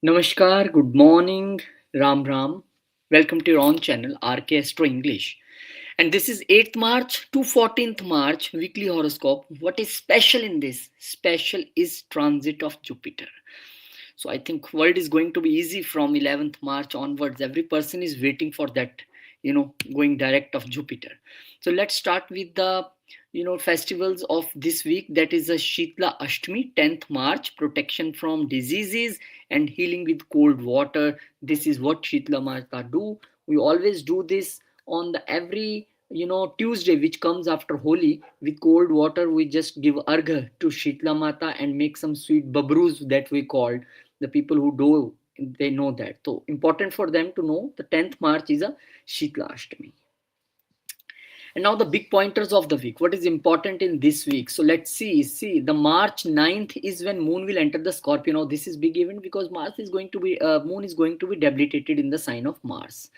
Namaskar, good morning, Ram Ram. Welcome to your own channel, RK Astro English. And this is 8th March to 14th March, weekly horoscope. What is special in this? Special is transit of Jupiter. So I think world is going to be easy from 11th March onwards. Every person is waiting for that, going direct of Jupiter. So let's start with the festivals of this week. That is a Shitla Ashtami, 10th March, protection from diseases and healing with cold water. This is what Shitla Mata do. We always do this on the every Tuesday which comes after Holi. With cold water we just give argha to Shitla Mata and make some sweet babrus that we called. The people who do, they know that. So important for them to know the 10th March is a Shitla Ashtami. And now the big pointers of the week. What is important in this week? So let's see the March 9th is when moon will enter the Scorpio. Now this is big event because moon is going to be debilitated in the sign of Mars.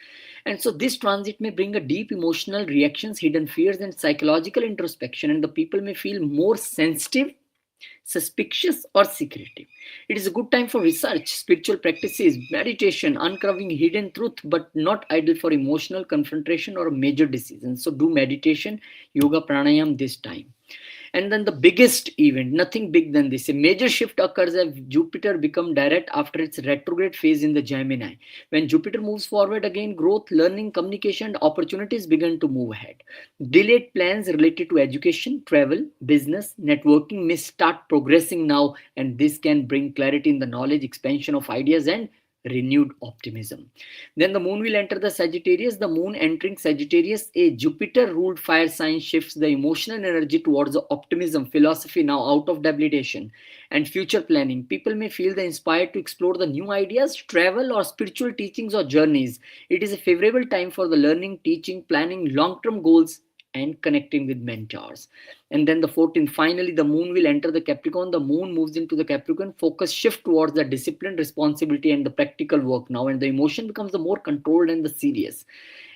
And so this transit may bring a deep emotional reactions, hidden fears and psychological introspection, and the people may feel more sensitive, suspicious or secretive. It is a good time for research, spiritual practices, meditation, uncovering hidden truth, but not ideal for emotional confrontation or major decisions. So do meditation, yoga, pranayam this time. And then the biggest event, nothing big than this. A major shift occurs as Jupiter become direct after its retrograde phase in the Gemini. When Jupiter moves forward again, growth, learning, communication, and opportunities begin to move ahead. Delayed plans related to education, travel, business, networking may start progressing now, and this can bring clarity in the knowledge, expansion of ideas, and renewed optimism. Then the moon will enter the Sagittarius. The moon entering Sagittarius, a Jupiter ruled fire sign, shifts the emotional energy towards the optimism, philosophy now out of debilitation, and future planning. People may feel the inspired to explore the new ideas, travel, or spiritual teachings or journeys. It is a favorable time for the learning, teaching, planning long term goals, and connecting with mentors. And then the 14th, finally, the moon will enter the Capricorn. The moon moves into the Capricorn. Focus shift towards the discipline, responsibility, and the practical work now. And the emotion becomes the more controlled and the serious.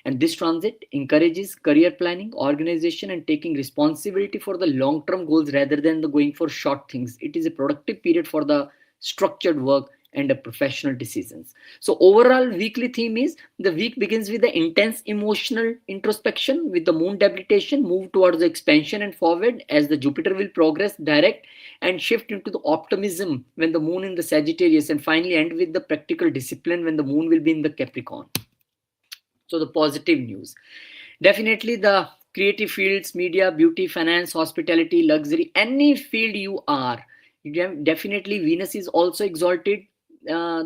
And this transit encourages career planning, organization, and taking responsibility for the long term goals rather than the going for short things. It is a productive period for the structured work and the professional decisions. So overall weekly theme is the week begins with the intense emotional introspection with the moon debilitation, move towards the expansion and forward as the Jupiter will progress direct and shift into the optimism when the moon in the Sagittarius, and finally end with the practical discipline when the moon will be in the Capricorn. So the positive news, definitely the creative fields, media, beauty, finance, hospitality, luxury, any field you are, definitely Venus is also exalted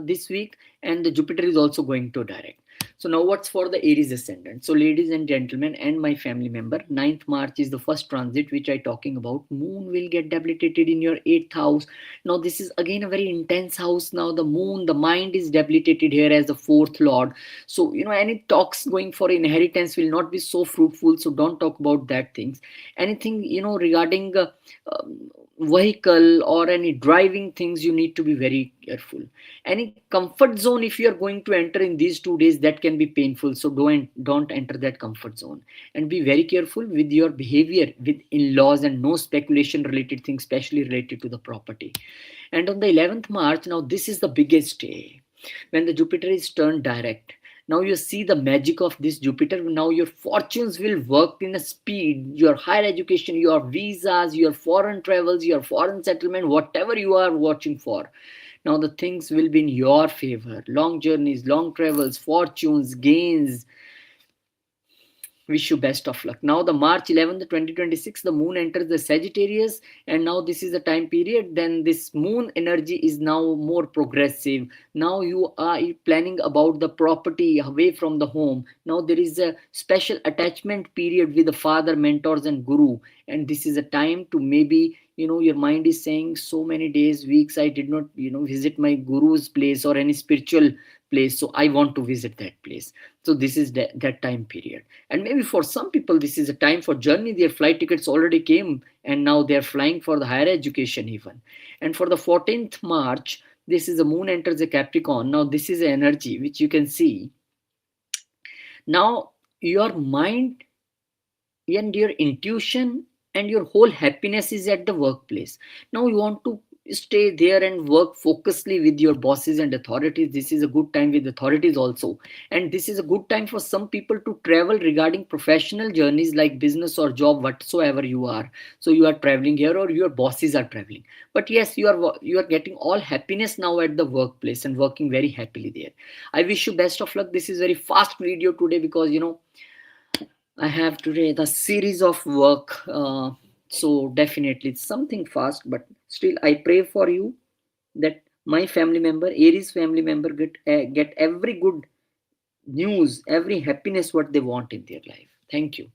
this week, and the Jupiter is also going to direct. So now what's for the Aries ascendant? So ladies and gentlemen and my family member, 9th March is the first transit which I talking about. Moon will get debilitated in your 8th house. Now this is again a very intense house. Now the moon, the mind is debilitated here as the 4th lord. So any talks going for inheritance will not be so fruitful. So don't talk about that things. Anything regarding vehicle or any driving things, you need to be very careful. Any comfort zone, if you are going to enter in these 2 days, that can be painful, so don't enter that comfort zone. And be very careful with your behavior with in-laws, and no speculation related things, especially related to the property. And on the 11th March, now this is the biggest day when the Jupiter is turned direct. Now you see the magic of this Jupiter. Now your fortunes will work in a speed. Your higher education, your visas, your foreign travels, your foreign settlement, whatever you are watching for. Now the things will be in your favor. Long journeys, long travels, fortunes, gains. Wish you best of luck. Now the March 11th, 2026, the moon enters the Sagittarius, and now this is the time period. Then this moon energy is now more progressive. Now you are planning about the property away from the home. Now there is a special attachment period with the father, mentors and guru. And this is a time to maybe, your mind is saying so many days, weeks, I did not, visit my guru's place or any spiritual place. So I want to visit that place. So this is that time period. And maybe for some people, this is a time for journey. Their flight tickets already came and now they're flying for the higher education even. And for the 14th March, this is the moon enters the Capricorn. Now this is the energy which you can see. Now your mind and your intuition and your whole happiness is at the workplace. Now you want to stay there and work focusedly with your bosses and authorities. This is a good time with authorities also. And this is a good time for some people to travel regarding professional journeys like business or job, whatsoever you are. So you are traveling here or your bosses are traveling. But yes, you are getting all happiness now at the workplace and working very happily there. I wish you best of luck. This is very fast video today because I have today the series of work. So definitely it's something fast, but still I pray for you that my family member, Aries family member, get every good news, every happiness what they want in their life. Thank you.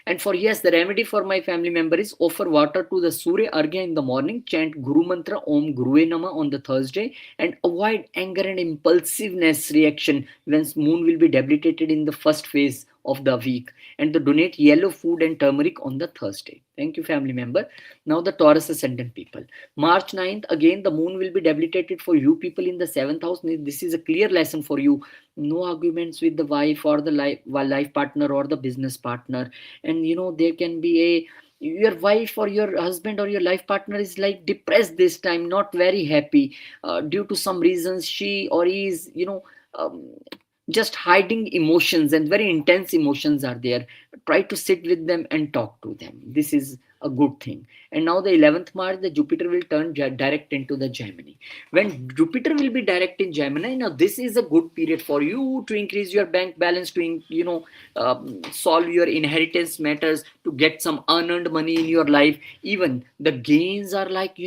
And for yes, the remedy for my family member is offer water to the Surya Argya in the morning, chant Guru Mantra Om Gurue Nama on the Thursday, and avoid anger and impulsiveness reaction when moon will be debilitated in the first phase of the week, and to donate yellow food and turmeric on the Thursday. Thank you, family member. Now the Taurus ascendant people. March 9th, again the moon will be debilitated for you people in the 7th house. This is a clear lesson for you. No arguments with the wife or the life partner or the business partner. And there can be a your wife or your husband or your life partner is like depressed this time, not very happy, due to some reasons. She or he is um, just hiding emotions, and very intense emotions are there. Try to sit with them and talk to them. This is a good thing. And now the 11th March, the Jupiter will turn direct into the Gemini. When Jupiter will be direct in Gemini, now this is a good period for you to increase your bank balance, to solve your inheritance matters, to get some unearned money in your life. Even the gains are like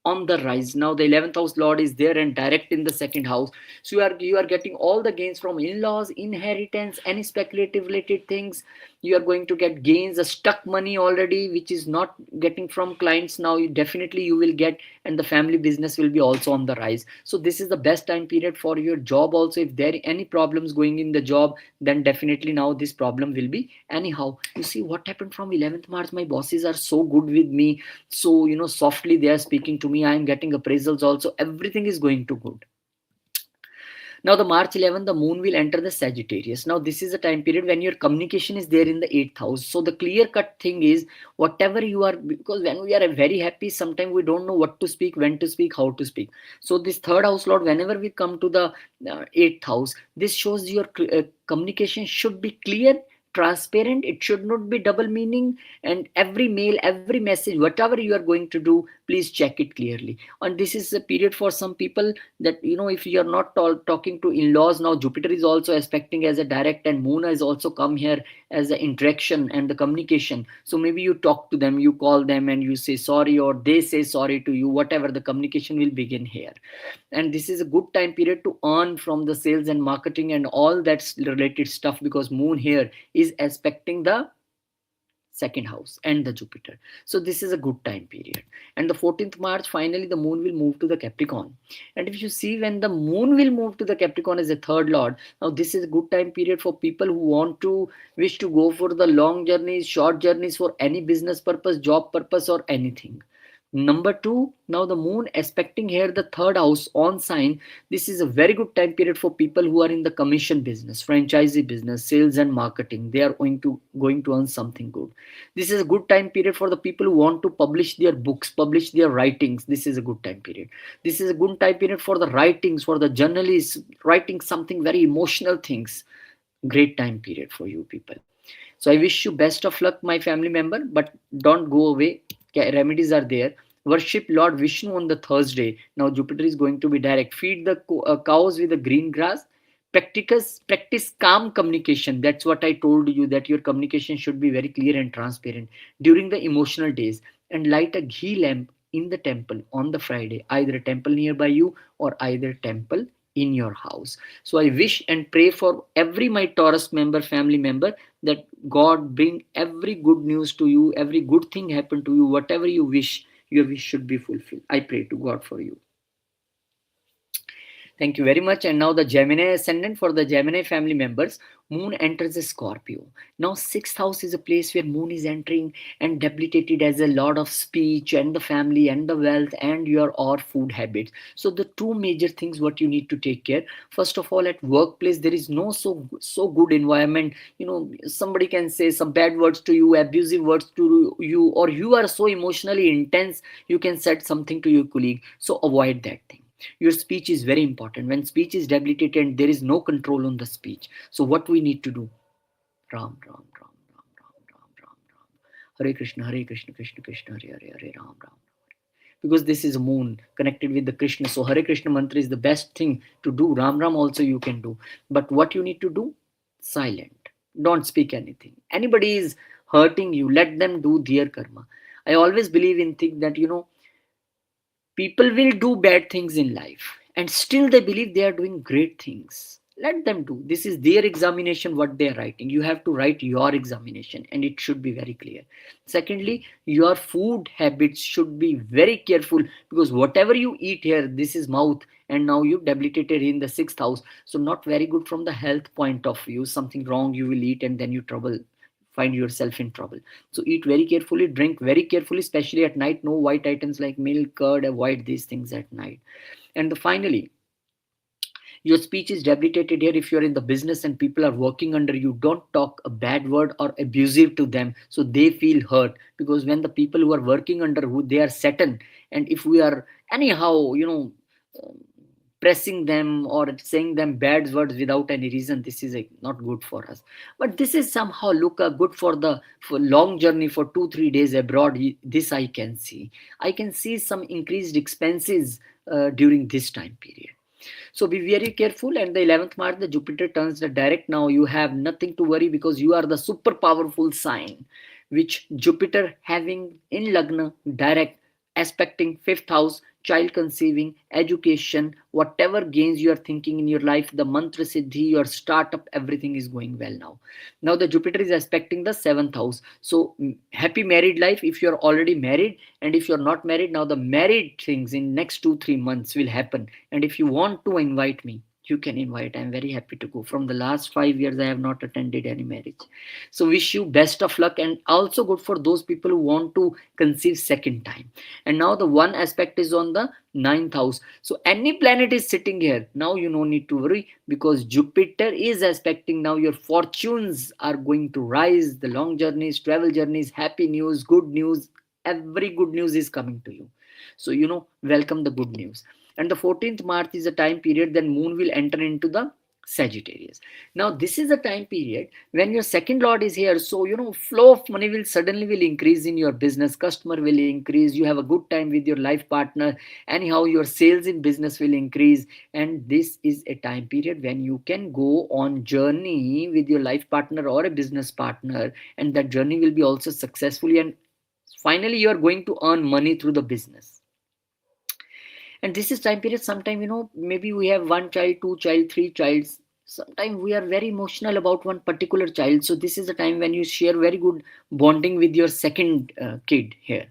on the rise. Now the 11th house lord is there and direct in the second house, so you are getting all the gains from in-laws, inheritance, any speculative related things. You are going to get gains, a stuck money already which is not getting from clients. Now definitely you will get, and the family business will be also on the rise. So this is the best time period for your job also. If there are any problems going in the job, then definitely now this problem will be anyhow. You see what happened from 11th March, my bosses are so good with me. So softly they are speaking to me, I am getting appraisals also, everything is going to good. Now the March 11th, the moon will enter the Sagittarius. Now this is a time period when your communication is there in the 8th house. So the clear cut thing is, whatever you are, because when we are very happy, sometimes we don't know what to speak, when to speak, how to speak. So this third house lord, whenever we come to the 8th house, this shows your communication should be clear, transparent. It should not be double meaning. And every mail, every message, whatever you are going to do, please check it clearly. And this is a period for some people that if you are not talking to in-laws, now Jupiter is also aspecting as a direct, and moon has also come here as the interaction and the communication. So maybe you talk to them, you call them and you say sorry, or they say sorry to you, whatever, the communication will begin here. And this is a good time period to earn from the sales and marketing and all that's related stuff, because moon here is aspecting the second house and the Jupiter. So this is a good time period. And the 14th March, finally the moon will move to the Capricorn. And if you see, when the moon will move to the Capricorn as a third lord, now this is a good time period for people who wish to go for the long journeys, short journeys, for any business purpose, job purpose, or anything. Number two, now the moon aspecting here the third house on sign. This is a very good time period for people who are in the commission business, franchisee business, sales and marketing. They are going to earn something good. This is a good time period for the people who want to publish their books, publish their writings. This is a good time period. This is a good time period for the writings, for the journalists writing something very emotional things. Great time period for you people. So I wish you best of luck, my family member, but don't go away. Remedies are there. Worship Lord Vishnu on the Thursday. Now Jupiter is going to be direct. Feed the cows with the green grass. Practice calm communication. That's what I told you, that your communication should be very clear and transparent during the emotional days. And light a ghee lamp in the temple on the Friday, either a temple nearby you or either temple in your house. So I wish and pray for every my Taurus member, family member, that God bring every good news to you, every good thing happen to you, whatever you wish, your wish should be fulfilled. I pray to God for you. Thank you very much. And now the Gemini ascendant for the Gemini family members. Moon enters a Scorpio. Now, sixth house is a place where Moon is entering and debilitated as a lot of speech and the family and the wealth and your or food habits. So, the two major things what you need to take care. First of all, at workplace there is no so good environment. Somebody can say some bad words to you, abusive words to you, or you are so emotionally intense you can said something to your colleague. So, avoid that thing. Your speech is very important. When speech is debilitated and there is no control on the speech, so what we need to do? Ram Ram Ram Ram Ram Ram Ram Ram, Hare Krishna Hare Krishna Krishna Krishna Hare Hare, Hare Ram Ram. Because this is a moon connected with the Krishna, so Hare Krishna mantra is the best thing to do. Ram Ram also you can do, but what you need to do? Silent. Don't speak anything. Anybody is hurting you, let them do their karma. I always believe in thing that people will do bad things in life and still they believe they are doing great things. Let them do. This is their examination, what they are writing. You have to write your examination and it should be very clear. Secondly, your food habits should be very careful, because whatever you eat here, this is mouth, and now you debilitated in the sixth house. So, not very good from the health point of view. Something wrong you will eat and then you find yourself in trouble. So eat very carefully, drink very carefully, especially at night. No white items like milk, curd, avoid these things at night. And finally, your speech is debilitated here. If you're in the business and people are working under you, don't talk a bad word or abusive to them so they feel hurt. Because when the people who are working under who they are certain, and if we are anyhow um, pressing them or saying them bad words without any reason, this is not good for us. But this is somehow look good for long journey for 2-3 days abroad. This I can see some increased expenses during this time period. So be very careful. And the 11th March, the Jupiter turns the direct. Now you have nothing to worry because you are the super powerful sign, which Jupiter having in Lagna direct, aspecting fifth house, child conceiving, education, whatever gains you are thinking in your life, the mantra siddhi, your startup, everything is going well now. Now the Jupiter is aspecting the seventh house. So happy married life if you're already married, and if you're not married, now the married things in next 2-3 months will happen. And if you want to invite me, you can invite. I'm very happy to go. From the last 5 years I have not attended any marriage. So wish you best of luck, and also good for those people who want to conceive second time. And now the one aspect is on the ninth house. So any planet is sitting here, now you no need to worry, because Jupiter is aspecting. Now your fortunes are going to rise. The long journeys, travel journeys, happy news, good news, every good news is coming to you. So welcome the good news. And the 14th March is a time period then Moon will enter into the Sagittarius. Now this is a time period when your second lord is here. So flow of money will suddenly will increase in your business. Customer will increase. You have a good time with your life partner. Anyhow, your sales in business will increase. And this is a time period when you can go on journey with your life partner or a business partner, and that journey will be also successfully, and finally you are going to earn money through the business. And this is time period sometime maybe we have one child, two child, three childs. Sometimes we are very emotional about one particular child, so this is a time when you share very good bonding with your second kid here.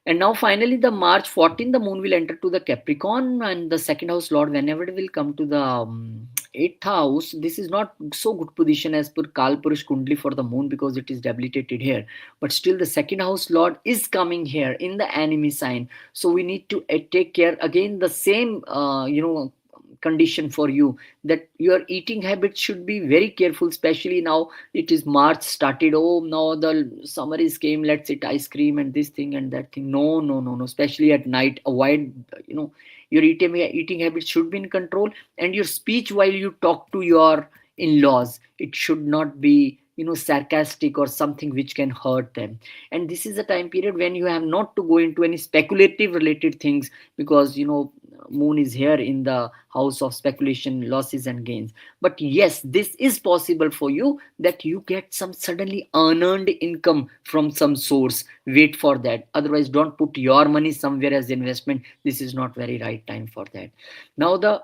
And now finally the March 14, the Moon will enter to the Capricorn, and the second house lord, whenever it will come to the 8th house, this is not so good position as per Kal Purush Kundli for the Moon, because it is debilitated here. But still the second house lord is coming here in the enemy sign. So we need to take care. Again, the same condition for you, that your eating habits should be very careful, especially now it is March started. Oh, now the summer is came, let's eat ice cream and this thing and that thing. No, especially at night. Avoid your eating habits should be in control. And your speech while you talk to your in-laws, it should not be sarcastic or something which can hurt them. And this is a time period when you have not to go into any speculative related things, because Moon is here in the house of speculation, losses and gains. But yes, this is possible for you, that you get some suddenly unearned income from some source. Wait for that. Otherwise, don't put your money somewhere as investment. This is not very right time for that. Now the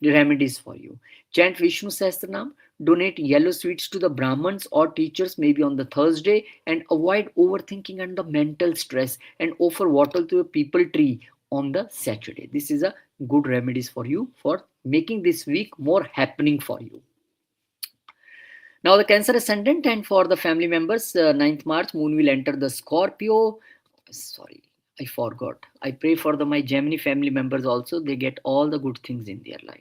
remedies for you: chant Vishnu Sahasranam, donate yellow sweets to the Brahmins or teachers maybe on the Thursday, and avoid overthinking and the mental stress, and offer water to a people tree on the Saturday. This is a good remedies for you for making this week more happening for you. Now the Cancer ascendant, and for the family members, 9th March, moon will enter the Scorpio. Sorry, I forgot. I pray for my Gemini family members also. They get all the good things in their life.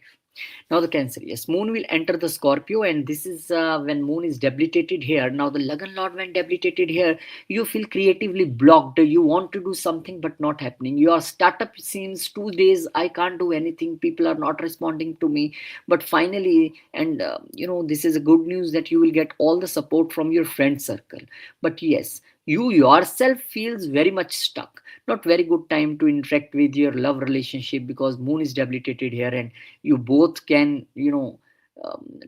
Now the Cancer, yes, moon will enter the Scorpio, and this is when moon is debilitated here. Now the Lagan Lord, when debilitated here, you feel creatively blocked. You want to do something but not happening. Your startup seems 2 days, I can't do anything. People are not responding to me. But finally, and this is a good news that you will get all the support from your friend circle. But yes, you yourself feels very much stuck. Not very good time to interact with your love relationship because moon is debilitated here, and you both can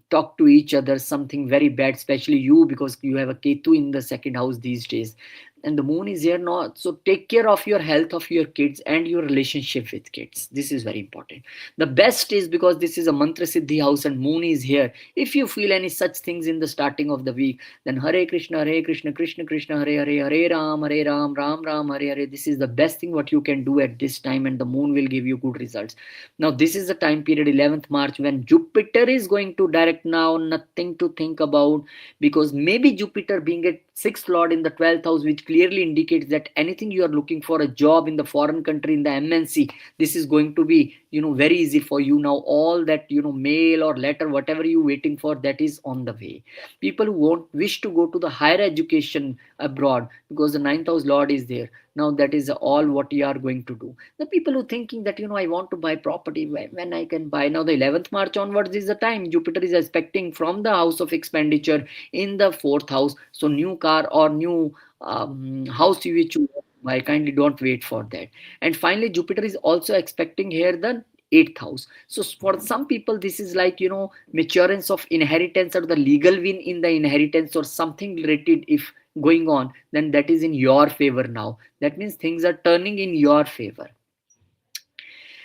talk to each other something very bad, especially you, because you have a Ketu in the second house these days, and the moon is here now. So take care of your health of your kids and your relationship with kids. This is very important. The best is, because this is a mantra siddhi house and moon is here, if you feel any such things in the starting of the week, then Hare Krishna, Krishna Krishna, Hare Hare, Hare Ram, Ram Ram, Hare Hare. This is the best thing what you can do at this time, and the moon will give you good results. Now this is the time period, 11th March, when Jupiter is going to direct. Now nothing to think about, because maybe Jupiter being at 6th lord in the 12th house, which clearly indicates that anything you are looking for, a job in the foreign country, in the MNC, this is going to be very easy for you. Now all that mail or letter, whatever you waiting for, that is on the way. People who won't wish to go to the higher education abroad, because the 9th house lord is there. Now that is all what you are going to do. The people who thinking that I want to buy property, when I can buy. Now the 11th March onwards is the time Jupiter is expecting from the house of expenditure in the 4th house. So new car or new house which you want to buy, kindly don't wait for that. And finally Jupiter is also expecting here the 8th house. So for some people this is like maturance of inheritance, or the legal win in the inheritance or something related if going on, then that is in your favor. Now that means things are turning in your favor.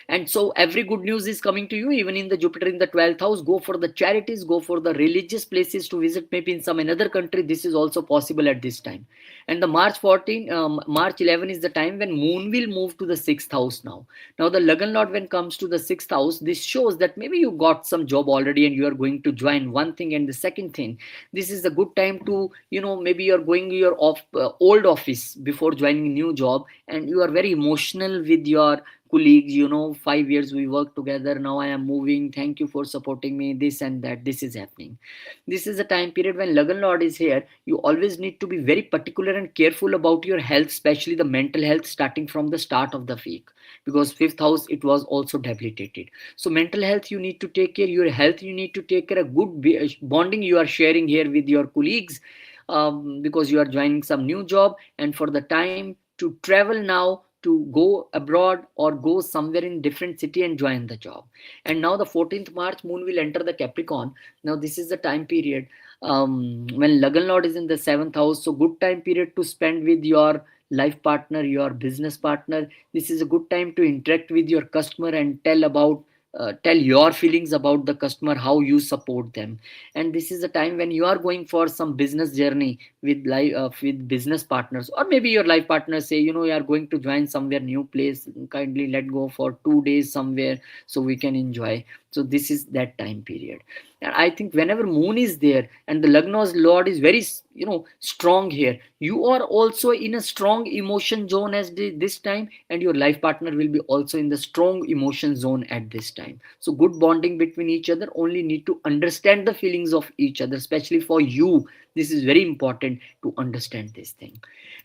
And so every good news is coming to you, even in the Jupiter in the 12th house. Go for the charities, go for the religious places to visit, maybe in some another country. This is also possible at this time. And the March 11 is the time when moon will move to the 6th house. Now the Lagan Lord, when comes to the 6th house, this shows that maybe you got some job already and you are going to join one thing. And the second thing, this is a good time to maybe you're going your old office before joining new job, and you are very emotional with your colleagues. 5 years we work together, now I am moving, thank you for supporting me, this and that. This is happening. This is a time period when Lagan Lord is here. You always need to be very particular and careful about your health, especially the mental health, starting from the start of the week, because 5th house, it was also debilitated. So mental health you need to take care, your health you need to take care. A good bonding you are sharing here with your colleagues, because you are joining some new job, and for the time to travel now, to go abroad or go somewhere in different city and join the job. And now the 14th March, moon will enter the Capricorn. Now this is the time period when Lagan Lord is in the 7th house. So good time period to spend with your life partner, your business partner. This is a good time to interact with your customer and tell your feelings about the customer, how you support them. And this is a time when you are going for some business journey with business partners, or maybe your life partner say, you are going to join somewhere new place, kindly let go for 2 days somewhere so we can enjoy. So this is that time period. And I think whenever moon is there and the Lagna's lord is very strong here, you are also in a strong emotion zone as this time, and your life partner will be also in the strong emotion zone at this time. So good bonding between each other, only need to understand the feelings of each other, especially for you. This is very important to understand this thing.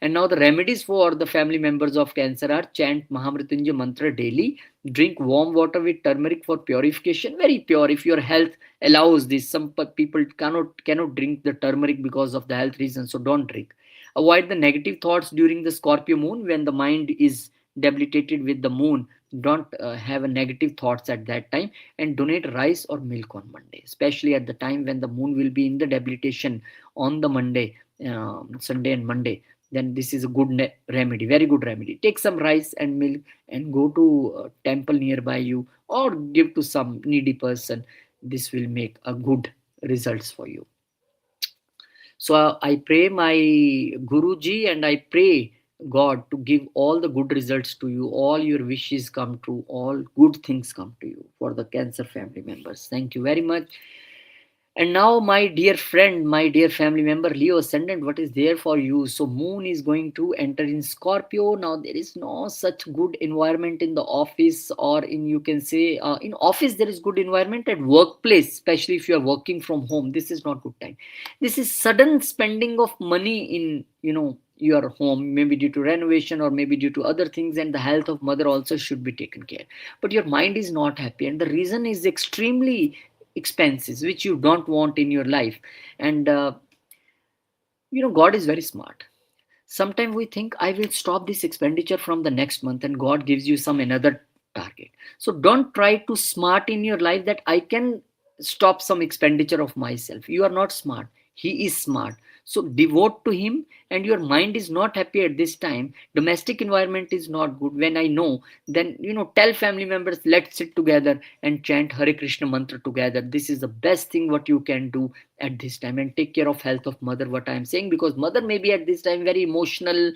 And now the remedies for the family members of Cancer are: chant Mahamrityunjay mantra daily, drink warm water with turmeric for purification, very pure if your health allows this. Some people cannot drink the turmeric because of the health reasons, so don't drink. Avoid the negative thoughts during the Scorpio moon, when the mind is debilitated with the moon. Don't have a negative thoughts at that time. And donate rice or milk on Monday, especially at the time when the moon will be in the debilitation on the Monday, Sunday and Monday. Then this is a good remedy, very good remedy. Take some rice and milk and go to a temple nearby you, or give to some needy person. This will make a good results for you. So I pray my Guruji, and I pray God to give all the good results to you, all your wishes come true, all good things come to you for the Cancer family members. Thank you very much. And now, my dear friend, my dear family member, Leo Ascendant, what is there for you? So, Moon is going to enter in Scorpio. Now, there is no such good environment in the office, or in, you can say, in office, there is good environment. At workplace, especially if you are working from home, this is not good time. This is sudden spending of money in, your home, maybe due to renovation or maybe due to other things, and the health of mother also should be taken care. But your mind is not happy, and the reason is extremely expenses which you don't want in your life. And God is very smart. Sometimes we think, I will stop this expenditure from the next month, and God gives you some another target. So don't try to smart in your life that I can stop some expenditure of myself. You are not smart, he is smart. So devote to him. And your mind is not happy at this time, domestic environment is not good, when I know, then tell family members, let's sit together and chant Hare Krishna mantra together. This is the best thing what you can do at this time. And take care of health of mother, what I am saying, because mother may be at this time very emotional,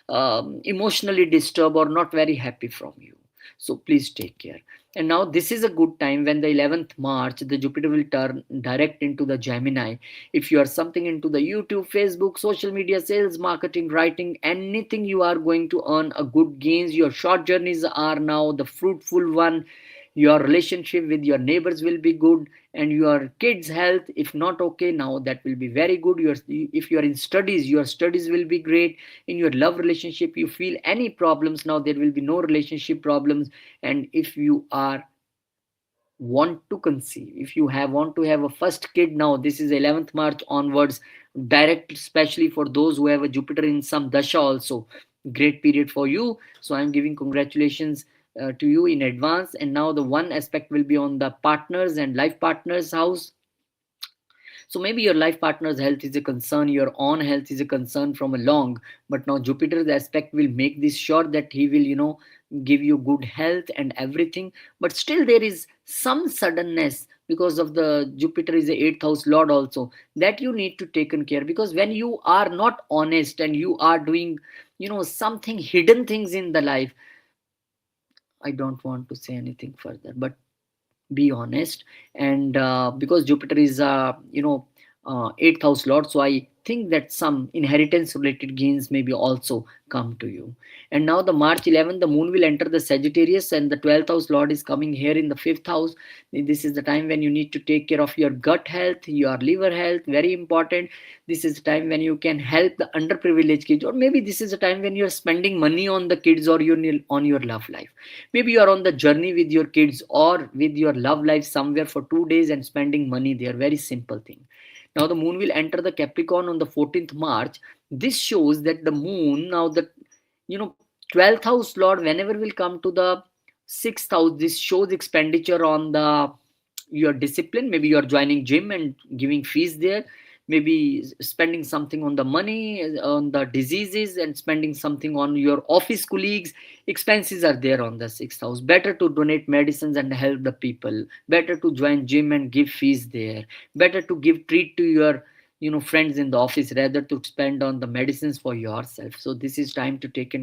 emotionally disturbed or not very happy from you. So please take care. And now this is a good time when the 11th March, the Jupiter will turn direct into the Gemini. If you are something into the YouTube, Facebook, social media, sales, marketing, writing, anything, you are going to earn a good gains. Your short journeys are now the fruitful one. Your relationship with your neighbors will be good, and your kids health, if not okay now, that will be very good. If you are in studies, your studies will be great. In your love relationship, you feel any problems, now there will be no relationship problems. And if you are want to conceive, if you have want to have a first kid, now this is 11th March onwards, direct, especially for those who have a Jupiter in some dasha also, great period for you. So I'm giving congratulations to you in advance. And now the one aspect will be on the partners and life partners house. So maybe your life partner's health is a concern, your own health is a concern from a long, but now Jupiter's aspect will make this sure that he will, give you good health and everything. But still there is some suddenness because of the Jupiter is the 8th house lord also, that you need to take care, because when you are not honest and you are doing, something hidden things in the life, I don't want to say anything further, but be honest. And because Jupiter is 8th house lord, so I think that some inheritance related gains maybe also come to you. And now the March 11th, the moon will enter the Sagittarius, and the 12th house lord is coming here in the 5th house. This is the time when you need to take care of your gut health, your liver health, very important. This is the time when you can help the underprivileged kids, or maybe this is a time when you're spending money on the kids, or you're on your love life. Maybe you are on the journey with your kids or with your love life somewhere for 2 days and spending money there. Very simple thing. Now the moon will enter the Capricorn on the 14th March. This shows that the moon, now the, 12th house lord, whenever will come to the 6th house, this shows expenditure on the your discipline. Maybe you are joining gym and giving fees there, maybe spending something on the money, on the diseases, and spending something on your office colleagues. Expenses are there on the 6th house. Better to donate medicines and help the people, better to join gym and give fees there, better to give treat to your friends in the office rather to spend on the medicines for yourself. So this is time to take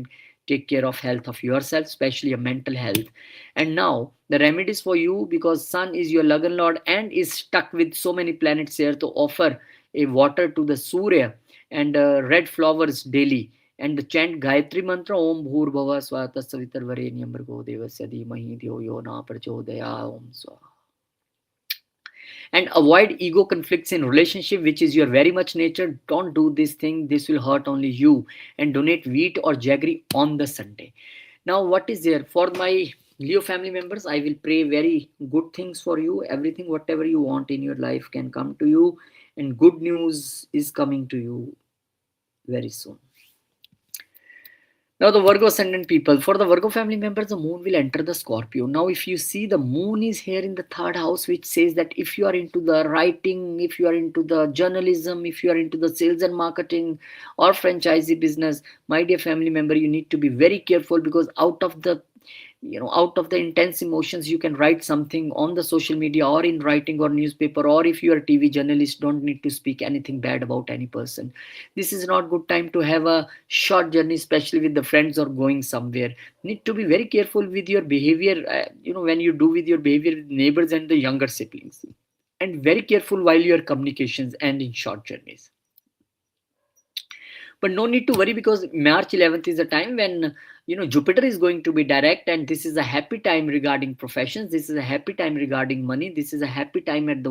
care of health of yourself, especially your mental health. And now the remedies for you, because sun is your Lagan lord and is stuck with so many planets here, to offer a water to the Surya and red flowers daily, and chant Gayatri mantra, Om Bhur Bhava Swata Savitar Varenyam Bhargo Devasya Dhimahi Dhyo Yo Na Prachodaya Om Swaha. And avoid ego conflicts in relationship, which is your very much nature. Don't do this thing, this will hurt only you. And donate wheat or jaggery on the Sunday. Now what is there for my Leo family members? I will pray very good things for you. Everything whatever you want in your life can come to you, and good news is coming to you very soon. Now the Virgo ascendant people, for the Virgo family members, the moon will enter the Scorpio. Now if you see, the moon is here in the 3rd house, which says that if you are into the writing, if you are into the journalism, if you are into the sales and marketing or franchisee business, my dear family member, you need to be very careful, because out of the out of the intense emotions, you can write something on the social media or in writing or newspaper, or if you are a TV journalist, don't need to speak anything bad about any person. This is not good time to have a short journey, especially with the friends or going somewhere. Need to be very careful with your behavior, when you do with your behavior with neighbors and the younger siblings, and very careful while your communications and in short journeys. But no need to worry, because March 11th is a time when Jupiter is going to be direct, and this is a happy time regarding professions. This is a happy time regarding money. This is a happy time at the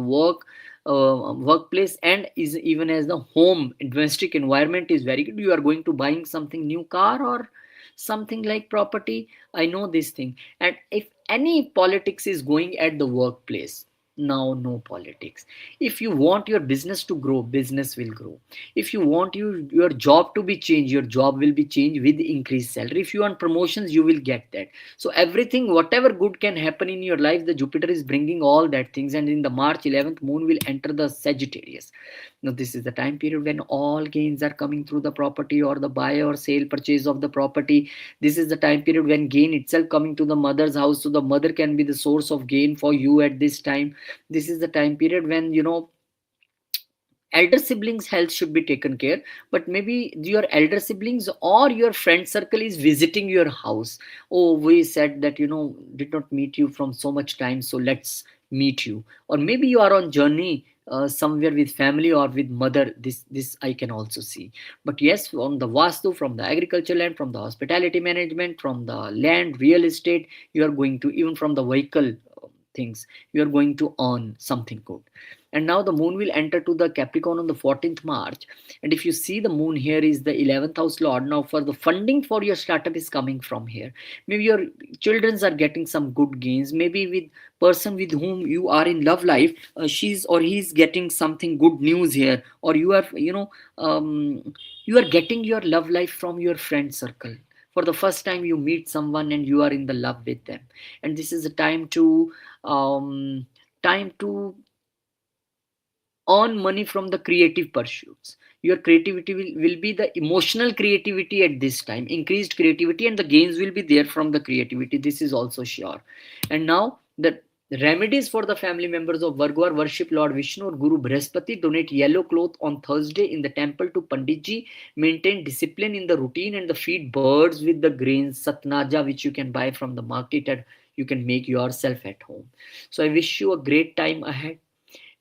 workplace, and is even as the home domestic environment is very good. You are going to buying something new car or something like property. I know this thing. And if any politics is going at the workplace, now no politics. If you want your business to grow, business will grow. If you want your job to be changed, your job will be changed with increased salary. If you want promotions, you will get that. So everything, whatever good can happen in your life, the Jupiter is bringing all that things. And in the March 11th, moon will enter the Sagittarius. Now this is the time period when all gains are coming through the property, or the buy or sale purchase of the property. This is the time period when gain itself coming to the mother's house, so the mother can be the source of gain for you at this time. This is the time period when elder siblings health should be taken care, but maybe your elder siblings or your friend circle is visiting your house. Oh, we said that did not meet you from so much time, so let's meet you. Or maybe you are on journey somewhere with family or with mother. This I can also see. But yes, from the vastu, from the agriculture land, from the hospitality management, from the land real estate, you are going to, even from the vehicle things, you are going to earn something good. And now the moon will enter to the Capricorn on the 14th March. And if you see, the moon here is the 11th house lord. Now for the funding for your startup is coming from here. Maybe your childrens are getting some good gains. Maybe with person with whom you are in love life, she's or he's getting something good news here. Or you are you are getting your love life from your friend circle. For the first time you meet someone and you are in the love with them. And this is a time to earn money from the creative pursuits. Your creativity will be the emotional creativity at this time, increased creativity, and the gains will be there from the creativity. This is also sure. And now the remedies for the family members of Virgo are: worship Lord Vishnu or Guru Brihaspati, donate yellow cloth on Thursday in the temple to Panditji, maintain discipline in the routine, and the feed birds with the grains satnaja, which you can buy from the market and you can make yourself at home. So I wish you a great time ahead,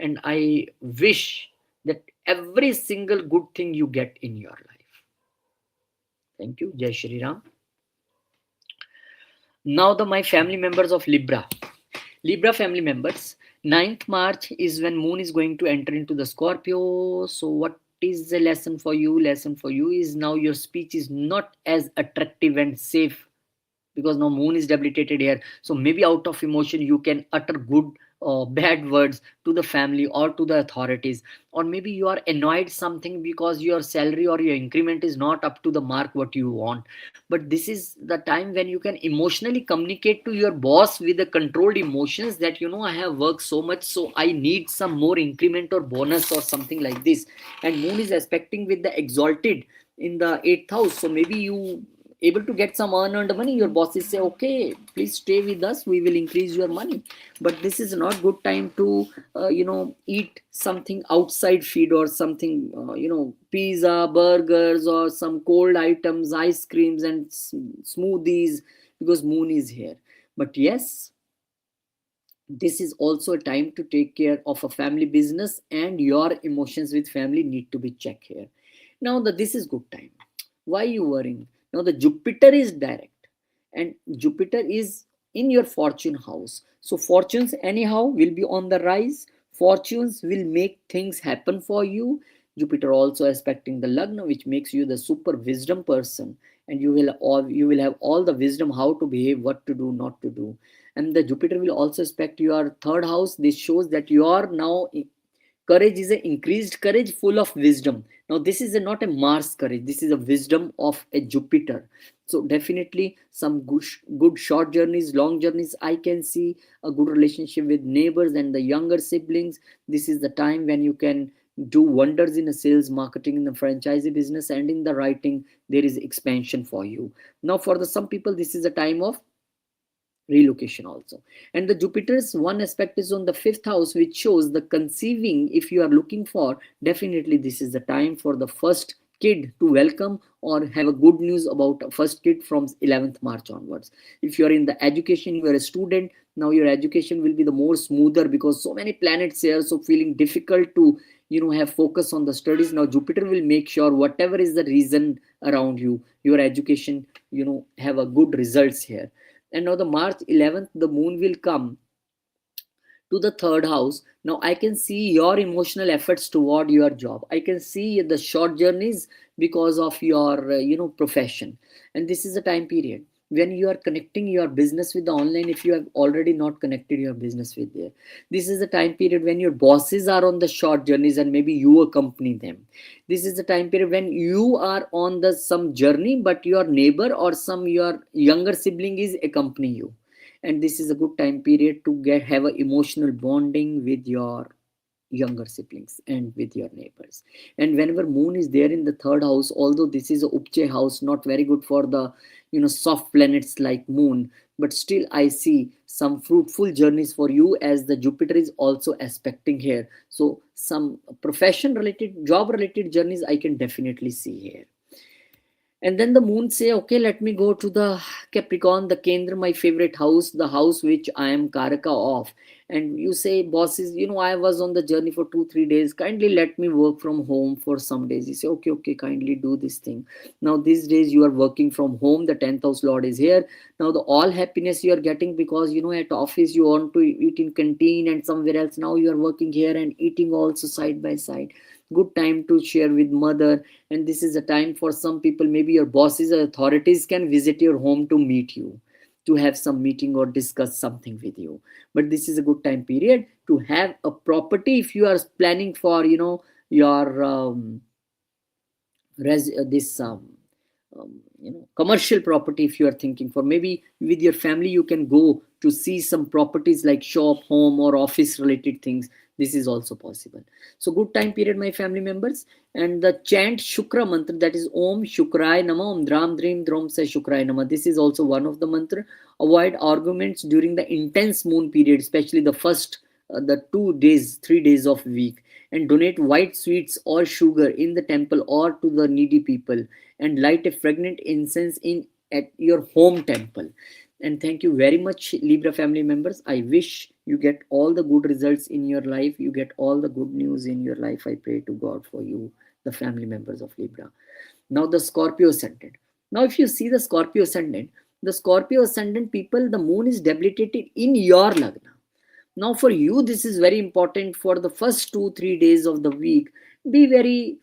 and I wish that every single good thing you get in your life. Thank you. Jai Shri Ram. Now my family members of Libra family members, 9th March is when moon is going to enter into the Scorpio. So what is the lesson for you? Lesson for you is, now your speech is not as attractive and safe, because now moon is debilitated here. So maybe out of emotion you can utter good or bad words to the family or to the authorities. Or maybe you are annoyed something because your salary or your increment is not up to the mark what you want. But this is the time when you can emotionally communicate to your boss with the controlled emotions that I have worked so much, so I need some more increment or bonus or something like this. And moon is aspecting with the exalted in the 8th house. So maybe you able to get some unearned money. Your bosses say, okay, please stay with us, we will increase your money. But this is not good time to eat something outside feed, or something pizza, burgers, or some cold items, ice creams and smoothies, because moon is here. But yes, this is also a time to take care of a family business, and your emotions with family need to be checked here. Now this is good time. Why you worrying? Now the Jupiter is direct, and Jupiter is in your fortune house. So fortunes anyhow will be on the rise. Fortunes will make things happen for you. Jupiter also aspecting the Lagna, which makes you the super wisdom person, and you will have all the wisdom how to behave, what to do, not to do. And the Jupiter will also aspect your 3rd house. This shows that you are now courage is an increased courage full of wisdom. Now this is not a Mars courage, this is a wisdom of a Jupiter. So definitely some good short journeys, long journeys. I can see a good relationship with neighbors and the younger siblings. This is the time when you can do wonders in a sales, marketing, in the franchisee business, and in the writing. There is expansion for you. Now for some people, this is a time of relocation also. And the Jupiter's one aspect is on the fifth house, which shows the conceiving. If you are looking for, definitely this is the time for the first kid to welcome or have a good news about a first kid from 11th March onwards. If you are in the education, you are a student, now your education will be the more smoother because so many planets here, so feeling difficult to have focus on the studies. Now Jupiter will make sure whatever is the reason around you, your education have a good results here. And now the March 11th, the moon will come to the third house. Now I can see your emotional efforts toward your job. I can see the short journeys because of your profession. And this is a time period when you are connecting your business with the online, if you have already not connected your business with there. This is the time period when your bosses are on the short journeys and maybe you accompany them. This is the time period when you are on the some journey, but your neighbor or some your younger sibling is accompanying you. And this is a good time period to have a emotional bonding with your younger siblings and with your neighbors. And whenever moon is there in the third house, although this is a upche house, not very good for the soft planets like moon, but still I see some fruitful journeys for you as the Jupiter is also aspecting here. So some profession related, job related journeys I can definitely see here. And then the moon say, okay, let me go to the Capricorn, the Kendra, my favorite house, the house which I am Karaka of. And you say, bosses, I was on the journey for 2-3 days. Kindly let me work from home for some days. You say, okay, kindly do this thing. Now, these days you are working from home. The 10th house Lord is here. Now, the all happiness you are getting because, at office you want to eat in canteen and somewhere else. Now you are working here and eating also side by side. Good time to share with mother. And this is a time for some people, maybe your bosses or authorities can visit your home to meet you, to have some meeting or discuss something with you. But this is a good time period to have a property if you are planning for your this commercial property. If you are thinking for, maybe with your family you can go to see some properties like shop, home or office related things. This is also possible. So good time period, my family members. And the chant Shukra mantra, that is Om Shukrai Nama, Om Dram Dream Drom Se Shukrai Nama. This is also one of the mantra. Avoid arguments during the intense moon period, especially the first the 2 days 3 days of week. And donate white sweets or sugar in the temple or to the needy people, and light a fragrant incense in at your home temple. And thank you very much, Libra family members. I wish you get all the good results in your life, you get all the good news in your life. I pray to God for you, the family members of Libra. Now the Scorpio ascendant. Now if you see the Scorpio ascendant people, the moon is debilitated in your lagna. Now for you, this is very important. For the first 2-3 days of the week, be very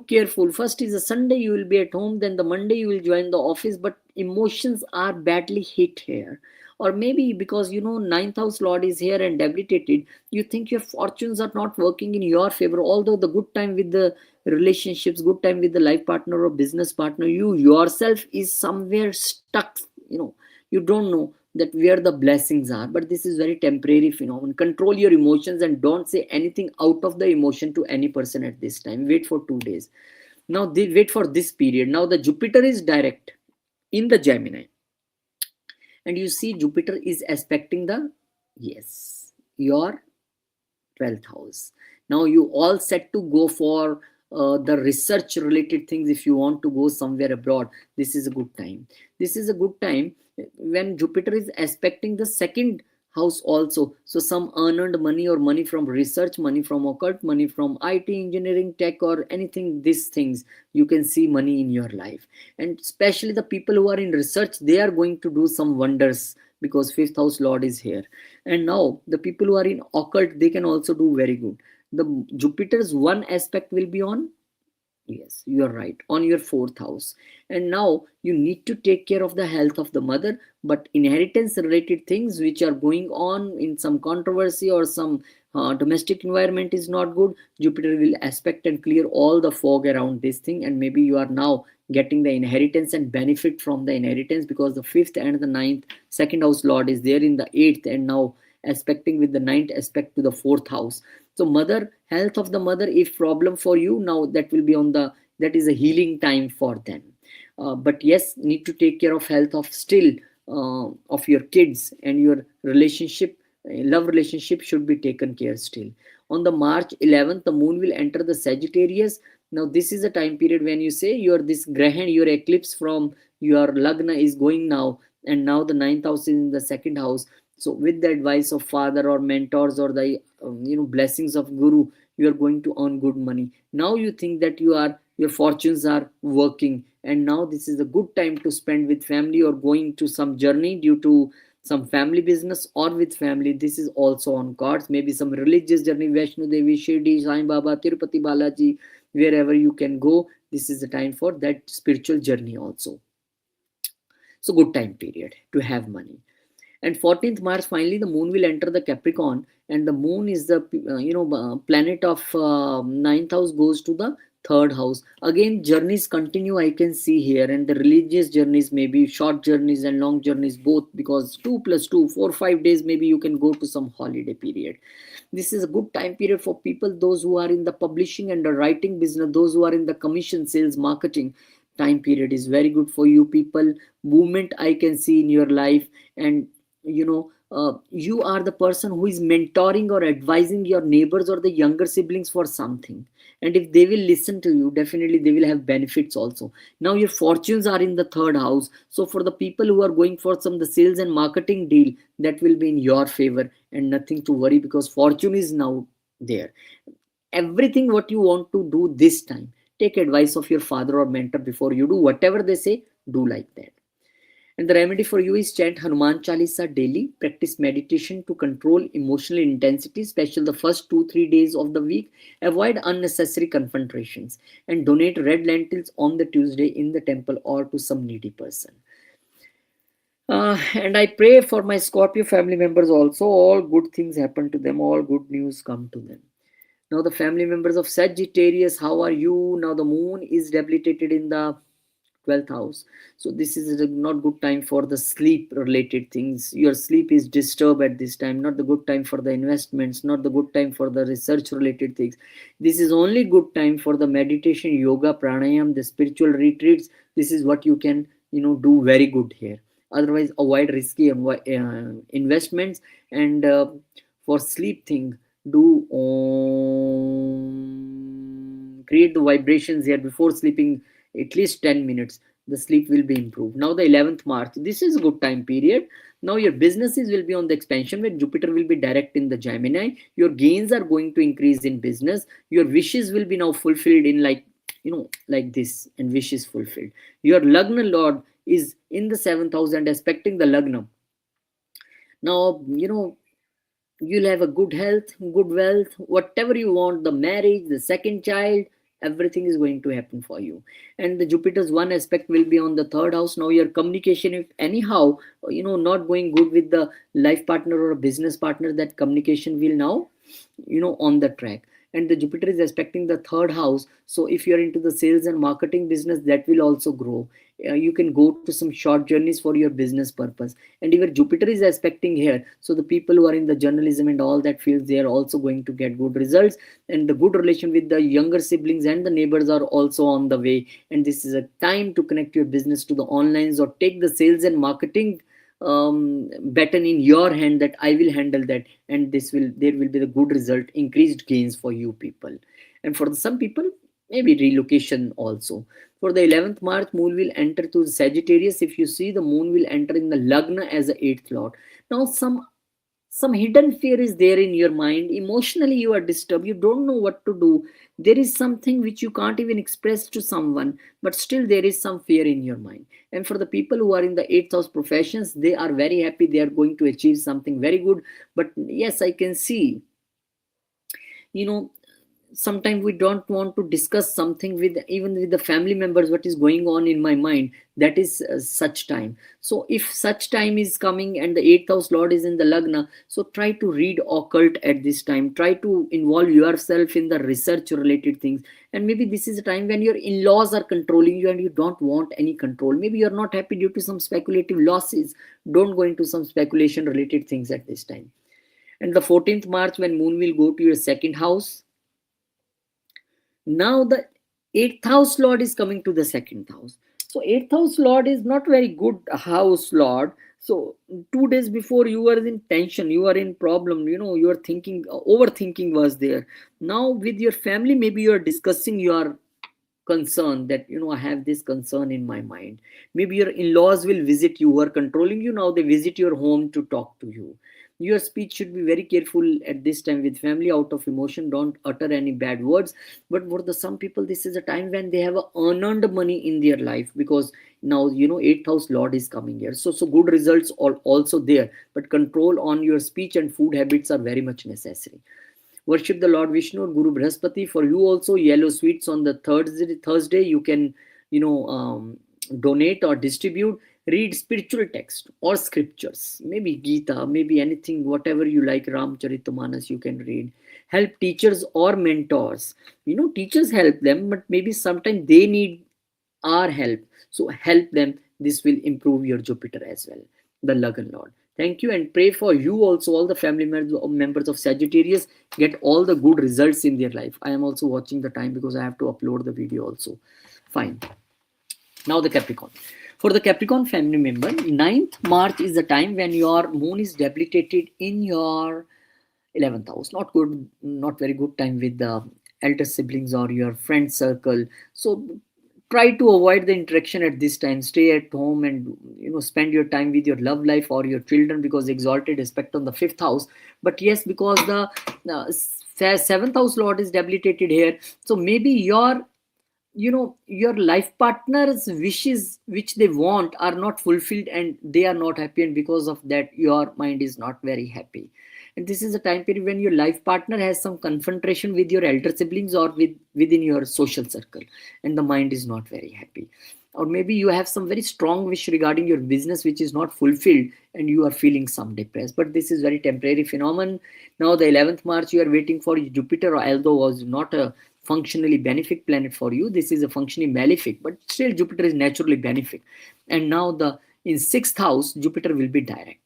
careful. First is a Sunday, you will be at home, then the Monday you will join the office, but emotions are badly hit here. Or maybe because ninth house Lord is here and debilitated, you think your fortunes are not working in your favor, although the good time with the relationships, good time with the life partner or business partner, you yourself is somewhere stuck. You don't know that where the blessings are. But this is very temporary phenomenon. Control your emotions and don't say anything out of the emotion to any person at this time. Wait for 2 days. Now wait for this period. Now the Jupiter is direct in the Gemini, and you see Jupiter is aspecting the your 12th house. Now you all set to go for the research related things. If you want to go somewhere abroad, this is a good time. This is a good time when Jupiter is aspecting the second house also. So some earned money or money from research, money from occult, money from IT, engineering, tech or anything, these things, you can see money in your life. And especially the people who are in research, they are going to do some wonders because fifth house Lord is here. And now the people who are in occult, they can also do very good. The Jupiter's one aspect will be on, yes, you are right, on your fourth house. And now you need to take care of the health of the mother, but inheritance related things which are going on in some controversy or some domestic environment is not good. Jupiter will aspect and clear all the fog around this thing, and maybe you are now getting the inheritance and benefit from the inheritance because the fifth and the ninth second house Lord is there in the eighth and now aspecting with the ninth aspect to the fourth house. So mother, health of the mother, if problem for you, now that will be on the, that is a healing time for them. But yes, need to take care of health of still of your kids, and your relationship, love relationship should be taken care still. On the March 11th, the moon will enter the Sagittarius. Now this is a time period when you say your this grahan, your eclipse from your lagna is going now, and now the ninth house is in the second house. So with the advice of father or mentors or the blessings of guru, you are going to earn good money. Now you think that your fortunes are working, and now this is a good time to spend with family or going to some journey due to some family business or with family. This is also on cards. Maybe some religious journey, Vaishno Devi, Shirdi, Sai Baba, Tirupati Balaji, wherever you can go. This is the time for that spiritual journey also. So good time period to have money. And 14th March, finally the moon will enter the Capricorn, and the moon is the planet of ninth house, goes to the third house. Again journeys continue, I can see here, and the religious journeys, maybe short journeys and long journeys both, because 2 plus 2 4 5 days, maybe you can go to some holiday period. This is a good time period for people, those who are in the publishing and the writing business, those who are in the commission, sales, marketing. Time period is very good for you people. Movement I can see in your life. And you are the person who is mentoring or advising your neighbors or the younger siblings for something, and if they will listen to you, definitely they will have benefits also. Now your fortunes are in the third house, so for the people who are going for some the sales and marketing deal, that will be in your favor, and nothing to worry, because fortune is now there. Everything what you want to do this time, take advice of your father or mentor before you do whatever they say. Do like that. And the remedy for you is chant Hanuman Chalisa daily, practice meditation to control emotional intensity, especially the first 2-3 days of the week. Avoid unnecessary confrontations, and donate red lentils on the Tuesday in the temple or to some needy person. And I pray for my Scorpio family members also. All good things happen to them, all good news come to them. Now the family members of Sagittarius, how are you? Now the moon is debilitated in the 12th house, so this is a not good time for the sleep related things. Your sleep is disturbed at this time, not the good time for the investments, not the good time for the research related things. This is only good time for the meditation, yoga, pranayam, the spiritual retreats. This is what you can do very good here. Otherwise avoid risky investments. And for sleep thing, do create the vibrations here before sleeping at least 10 minutes. The sleep will be improved. Now the 11th March, this is a good time period. Now your businesses will be on the expansion, where Jupiter will be direct in the Gemini. Your gains are going to increase in business. Your wishes will be now fulfilled in like this, and wish is fulfilled. Your Lagna Lord is in the 7th house and aspecting the Lagna. Now you'll have a good health, good wealth, whatever you want, the marriage, the second child, everything is going to happen for you. And the Jupiter's one aspect will be on the third house. Now your communication, if anyhow not going good with the life partner or a business partner, that communication will now on the track. And the Jupiter is aspecting the third house, so if you're into the sales and marketing business, that will also grow. You can go to some short journeys for your business purpose. And even Jupiter is aspecting here, so the people who are in the journalism and all that fields, they are also going to get good results. And the good relation with the younger siblings and the neighbors are also on the way. And this is a time to connect your business to the onlines, or take the sales and marketing baton in your hand, that I will handle that, and there will be the good result, increased gains for you people. And for some people, maybe relocation also. For the 11th March, moon will enter to Sagittarius. If you see, the moon will enter in the Lagna as the 8th lord. Now some hidden fear is there in your mind. Emotionally you are disturbed, you don't know what to do. There is something which you can't even express to someone, but still there is some fear in your mind. And for the people who are in the 8th house professions, they are very happy, they are going to achieve something very good. But yes, I can see, sometimes we don't want to discuss something with even with the family members, what is going on in my mind. That is such time. So if such time is coming and the 8th house lord is in the Lagna, so try to read occult at this time, try to involve yourself in the research related things. And maybe this is a time when your in-laws are controlling you and you don't want any control. Maybe you're not happy due to some speculative losses. Don't go into some speculation related things at this time. And the 14th March, when moon will go to your second house, now the 8th house lord is coming to the second house. So 8th house lord is not very good house lord. So 2 days before you were in tension, you are in problem, you are thinking, overthinking was there. Now with your family, maybe you are discussing your concern, that I have this concern in my mind. Maybe your in-laws will visit you, who are controlling you now, they visit your home to talk to you. Your speech should be very careful at this time with family. Out of emotion, don't utter any bad words. But for the some people, this is a time when they have a earned money in their life, because now 8th house lord is coming here. So good results are also there, but control on your speech and food habits are very much necessary. Worship the Lord Vishnu or Guru Brihaspati. For you also, yellow sweets on the Thursday you can, donate or distribute. Read spiritual text or scriptures, maybe Gita, maybe anything, whatever you like. Ramcharitamanas you can read. Help teachers or mentors. Teachers help them, but maybe sometimes they need our help. So help them. This will improve your Jupiter as well, the Lagan Lord. Thank you, and pray for you also. All the family members of Sagittarius get all the good results in their life. I am also watching the time because I have to upload the video also. Fine. Now the Capricorn. For the Capricorn family member, 9th March is the time when your moon is debilitated in your 11th house. Not good, not very good time with the elder siblings or your friend circle. So try to avoid the interaction at this time. Stay at home and spend your time with your love life or your children, because exalted aspect on the 5th house. But yes, because the 7th house lord is debilitated here, so maybe your life partner's wishes which they want are not fulfilled and they are not happy, and because of that your mind is not very happy. And this is a time period when your life partner has some confrontation with your elder siblings or within your social circle, and the mind is not very happy. Or maybe you have some very strong wish regarding your business which is not fulfilled and you are feeling some depressed, but this is very temporary phenomenon. Now the 11th March you are waiting for Jupiter, although was not a functionally benefic planet for you, this is a functionally malefic, but still Jupiter is naturally benefic. And now the in 6th house Jupiter will be direct.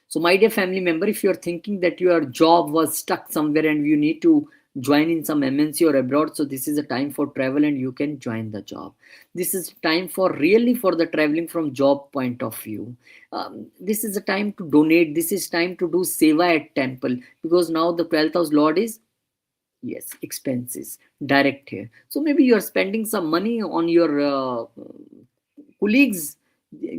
So my dear family member, if you are thinking that your job was stuck somewhere and you need to join in some MNC or abroad, so this is a time for travel and you can join the job. This is time for really for the traveling from job point of view. This is a time to donate. This is time to do seva at temple, because now the 12th house lord is, yes, expenses direct here. So maybe you are spending some money on your colleagues,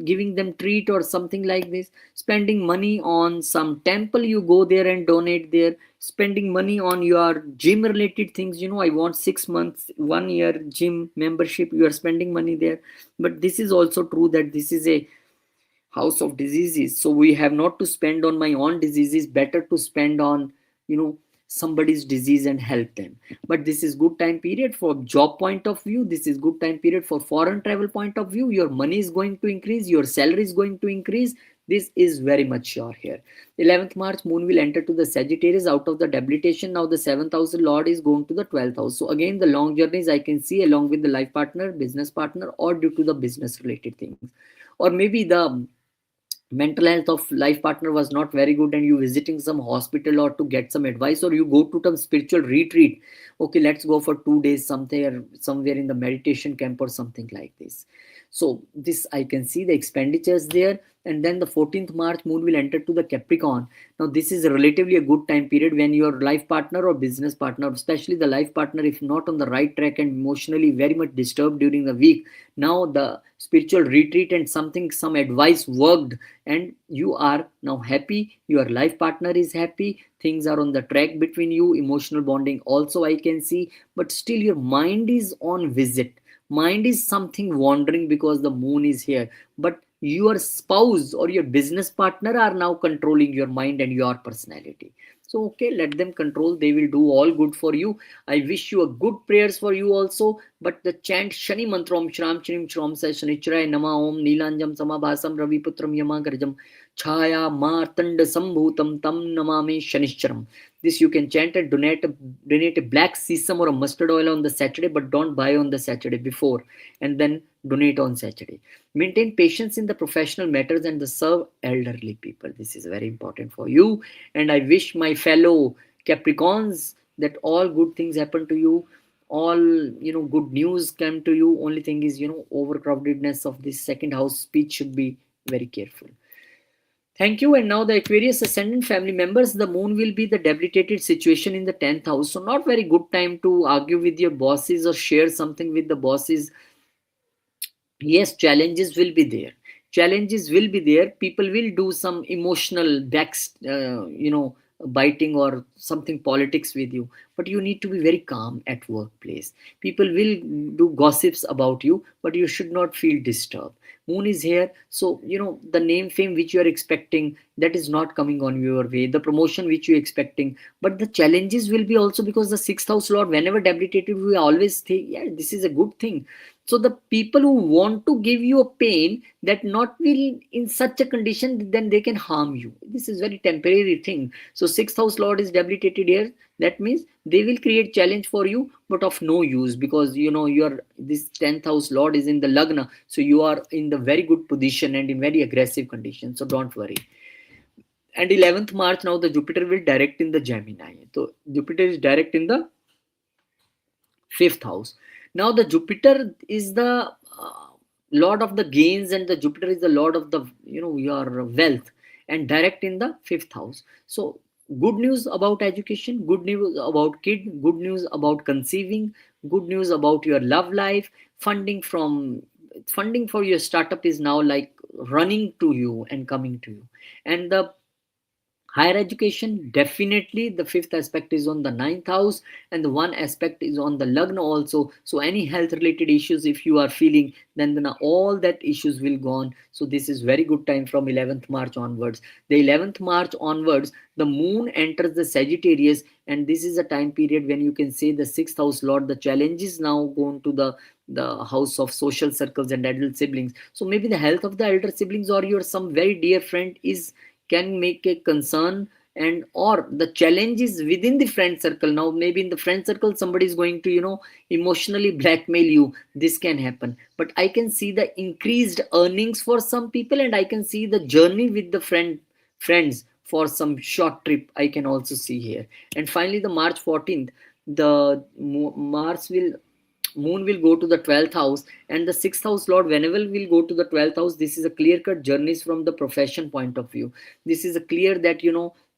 giving them treat or something like this. Spending money on some temple, you go there and donate there. Spending money on your gym related things, I want 6 months 1 year gym membership, you are spending money there. But this is also true that this is a house of diseases, so we have not to spend on my own diseases, better to spend on somebody's disease and help them. But this is good time period for job point of view. This is good time period for foreign travel point of view. Your money is going to increase, your salary is going to increase. This is very much sure here. 11th March moon will enter to the Sagittarius out of the debilitation. Now the 7th house lord is going to the 12th house. So again the long journeys I can see along with the life partner, business partner, or due to the business related things. Or maybe the mental health of life partner was not very good and you visiting some hospital or to get some advice, or you go to some spiritual retreat. Okay, let's go for 2 days somewhere in the meditation camp or something like this. So this I can see the expenditures there. And then the 14th March moon will enter to the Capricorn. Now this is relatively a good time period when your life partner or business partner, especially the life partner, if not on the right track and emotionally very much disturbed during the week, now the spiritual retreat and some advice worked and you are now happy, your life partner is happy, things are on the track between you, emotional bonding also I can see. But still your mind is on visit, mind is something wandering because the moon is here. But your spouse or your business partner are now controlling your mind and your personality. So okay, let them control, they will do all good for you. I wish you a good prayers for you also. But the chant Shani Mantram Shram Shrim Shrom Sai Shanichray Nama Om Nilanjam Samabhasam Ravi Putram Yama Garjam Chaya Martanda Sambhutam Tam Namami Shanicharam. This you can chant and donate a black sesame or a mustard oil on the Saturday, but don't buy on the Saturday before, and then donate on Saturday. Maintain patience in the professional matters and the serve elderly people. This is very important for you. And I wish my fellow Capricorns that all good things happen to you. all good news come to you. Only thing is, overcrowdedness of this second house speech should be very careful. Thank you. And now the Aquarius ascendant family members, the moon will be the debilitated situation in the 10th house. So not very good time to argue with your bosses or share something with the bosses. Yes, challenges will be there. Challenges will be there. People will do some emotional biting or something politics with you. But you need to be very calm at workplace. People will do gossips about you, but you should not feel disturbed. Moon is here, so the name fame which you are expecting, that is not coming on your way. The promotion which you are expecting, but the challenges will be also, because the sixth house lord, whenever debilitated, we always think, yeah, this is a good thing. So the people who want to give you a pain, that not will in such a condition, then they can harm you. This is very temporary thing. So sixth house lord is debilitated here. That means they will create challenge for you, but of no use, because your this 10th house lord is in the lagna, so you are in the very good position and in very aggressive condition, so don't worry. And 11th March, now the Jupiter will direct in the Gemini. So Jupiter is direct in the fifth house. Now the Jupiter is the lord of the gains, and the Jupiter is the lord of the your wealth, and direct in the fifth house. So good news about education, good news about kid, good news about conceiving, good news about your love life. Funding for your startup is now like running to you and coming to you. And the higher education, definitely the fifth aspect is on the ninth house, and the one aspect is on the lagna also. So any health related issues if you are feeling, then all that issues will gone. So this is very good time from 11th March onwards. The 11th March onwards, the moon enters the Sagittarius, and this is a time period when you can say the sixth house lord, the challenges now go to the house of social circles and adult siblings. So maybe the health of the elder siblings or your some very dear friend is can make a concern, and or the challenges within the friend circle. Now maybe in the friend circle somebody is going to emotionally blackmail you. This can happen, but I can see the increased earnings for some people, and I can see the journey with the friends for some short trip, I can also see here. And finally the March 14th, the Mars will moon will go to the 12th house, and the 6th house lord whenever will go to the 12th house. This is a clear cut journeys from the profession point of view. This is a clear that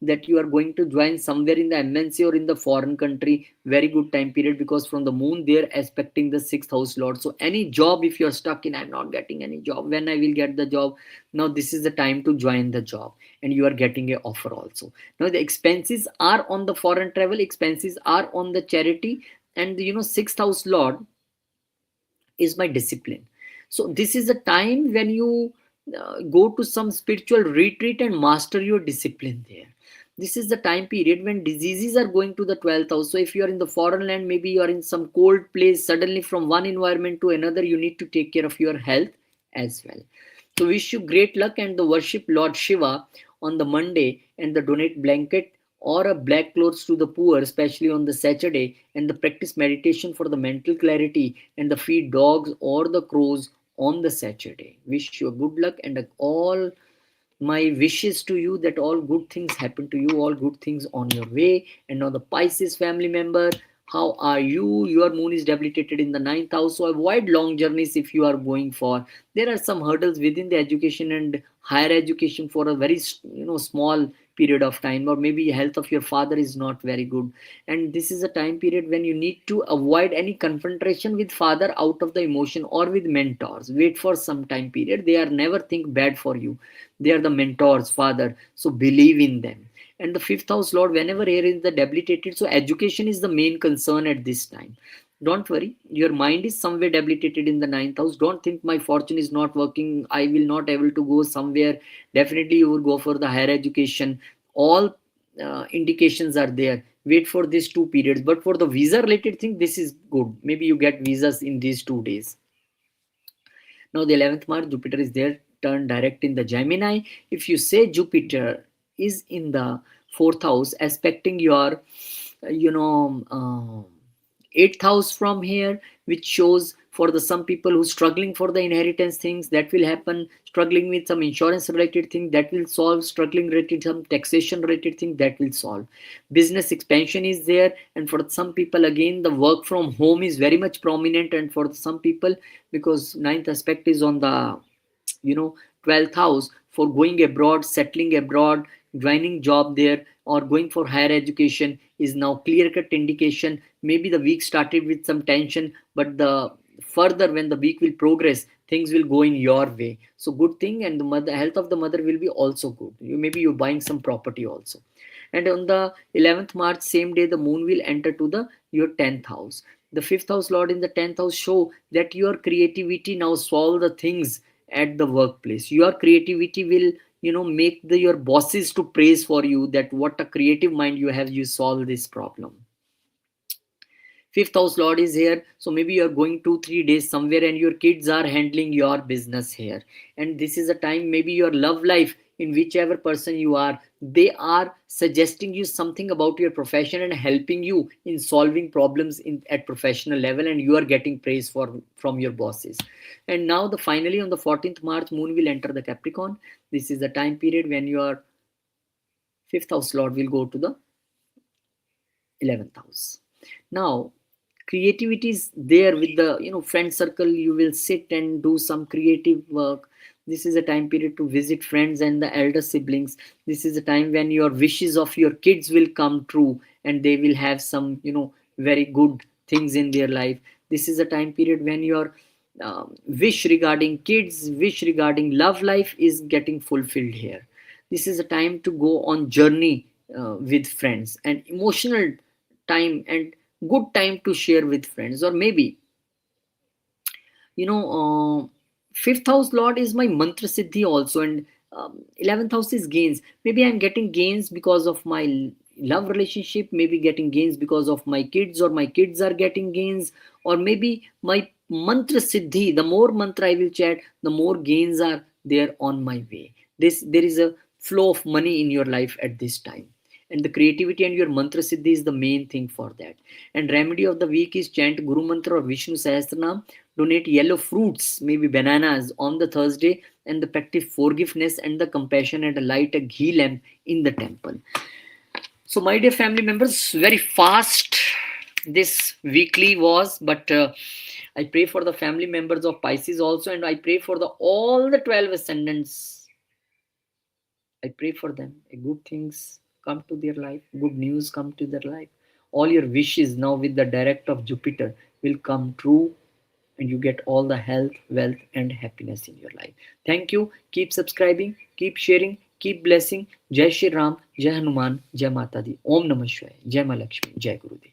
that you are going to join somewhere in the MNC or in the foreign country. Very good time period, because from the moon they're aspecting the 6th house lord. So any job, if you're stuck in, I'm not getting any job, when I will get the job, now this is the time to join the job, and you are getting a offer also. Now the expenses are on the foreign travel, expenses are on the charity, and the 6th house lord is my discipline. So this is a time when you go to some spiritual retreat and master your discipline there. This is the time period when diseases are going to the 12th house. So if you are in the foreign land, maybe you are in some cold place, suddenly from one environment to another, you need to take care of your health as well. So wish you great luck, and the worship Lord Shiva on the Monday, and the donate blanket or a black clothes to the poor, especially on the Saturday, and the practice meditation for the mental clarity, and the feed dogs or the crows on the Saturday. Wish you a good luck, and all my wishes to you that all good things happen to you, all good things on your way. And now the Pisces family member, how are you? Your moon is debilitated in the ninth house, so avoid long journeys if you are going for. There are some hurdles within the education and higher education for a very small period of time, or maybe health of your father is not very good, and this is a time period when you need to avoid any confrontation with father out of the emotion, or with mentors. Wait for some time period, they are never think bad for you, they are the mentors father, so believe in them. And the fifth house lord whenever here is the debilitated, so education is the main concern at this time. Don't worry, your mind is somewhere debilitated in the ninth house. Don't think my fortune is not working, I will not able to go somewhere. Definitely you will go for the higher education. All indications are there. Wait for these 2 periods, but for the visa related thing, this is good, maybe you get visas in these 2 days. Now the 11th March, Jupiter is there, turn direct in the Gemini. If you say Jupiter is in the fourth house, aspecting your, eighth house from here, which shows for the some people who struggling for the inheritance things that will happen, struggling with some insurance related thing that will solve, struggling related some taxation related thing that will solve. Business expansion is there, and for some people again the work from home is very much prominent, and for some people because ninth aspect is on the 12th house, for going abroad, settling abroad, joining job there, or going for higher education is now clear cut indication. Maybe the week started with some tension, but the further when the week will progress, things will go in your way. So good thing, and the mother health of the mother will be also good. Maybe you're buying some property also. And on the 11th March, same day, the moon will enter to the your 10th house. The fifth house lord in the 10th house show that your creativity now solve the things at the workplace. Your creativity will make your bosses to praise for you, that what a creative mind you have, you solve this problem. Fifth house lord is here, so maybe you're going 2-3 days somewhere and your kids are handling your business here. And this is a time, maybe your love life, in whichever person you are, they are suggesting you something about your profession and helping you in solving problems at professional level, and you are getting praise from your bosses. And now the finally on the 14th March, moon will enter the Capricorn. This is the time period when your fifth house lord will go to the 11th house. Now creativity is there with the friend circle. You will sit and do some creative work. This is a time period to visit friends and the elder siblings. This is a time when your wishes of your kids will come true, and they will have some very good things in their life. This is a time period when your wish regarding kids, wish regarding love life is getting fulfilled here. This is a time to go on journey with friends, and emotional time and good time to share with friends. Or maybe you know fifth house lord is my mantra siddhi also, and 11th house is gains. Maybe I'm getting gains because of my love relationship, maybe getting gains because of my kids, or my kids are getting gains, or maybe my mantra siddhi, the more mantra I will chat, the more gains are there on my way. There is a flow of money in your life at this time, and the creativity and your mantra siddhi is the main thing for that. And remedy of the week is chant Guru Mantra or Vishnu Sahasranam, donate yellow fruits, maybe bananas, on the Thursday, and the practice forgiveness and the compassion, and light a ghee lamp in the temple. So, my dear family members, very fast this weekly was, but I pray for the family members of Pisces also, and I pray for the all the 12 ascendants. I pray for them. Good things come to their life, good news come to their life. All your wishes now with the direct of Jupiter will come true, and you get all the health, wealth, and happiness in your life. Thank you. Keep subscribing, keep sharing, keep blessing. Jai Shri Ram, Jai Hanuman, Jai Mata Di. Om Namah Shivaya, Jai Ma Lakshmi, Jai Gurudev.